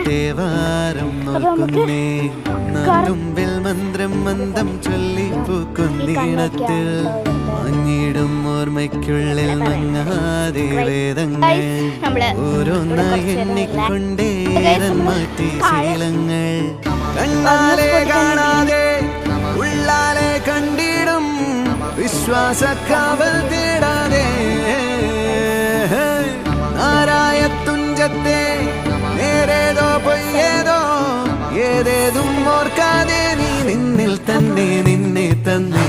തേവാരം നോക്കുന്നേ നാട്ടുമ്പിൽ മന്ത്രം മന്ദം ചൊല്ലിപ്പൂക്കുന്നീണത്തിൽ മഞ്ഞിടും ഓർമ്മയ്ക്കുള്ളിൽ മങ്ങാതെ വേദങ്ങൾ ഓരോന്നായി എണ്ണിക്കൊണ്ടേരം മാറ്റി ശീലങ്ങൾ കണ്ണാലെ കാണാതെ ഉള്ളാലെ കണ്ടിടും വിശ്വാസക്കാവൽ തേടാതെ നാരായ തുഞ്ചത്തെ നേരേതോ പൊയ്യേതോ ഏതേതും ഓർക്കാതെ നീ നിന്നിൽ തന്നെ നിന്നെ തന്നെ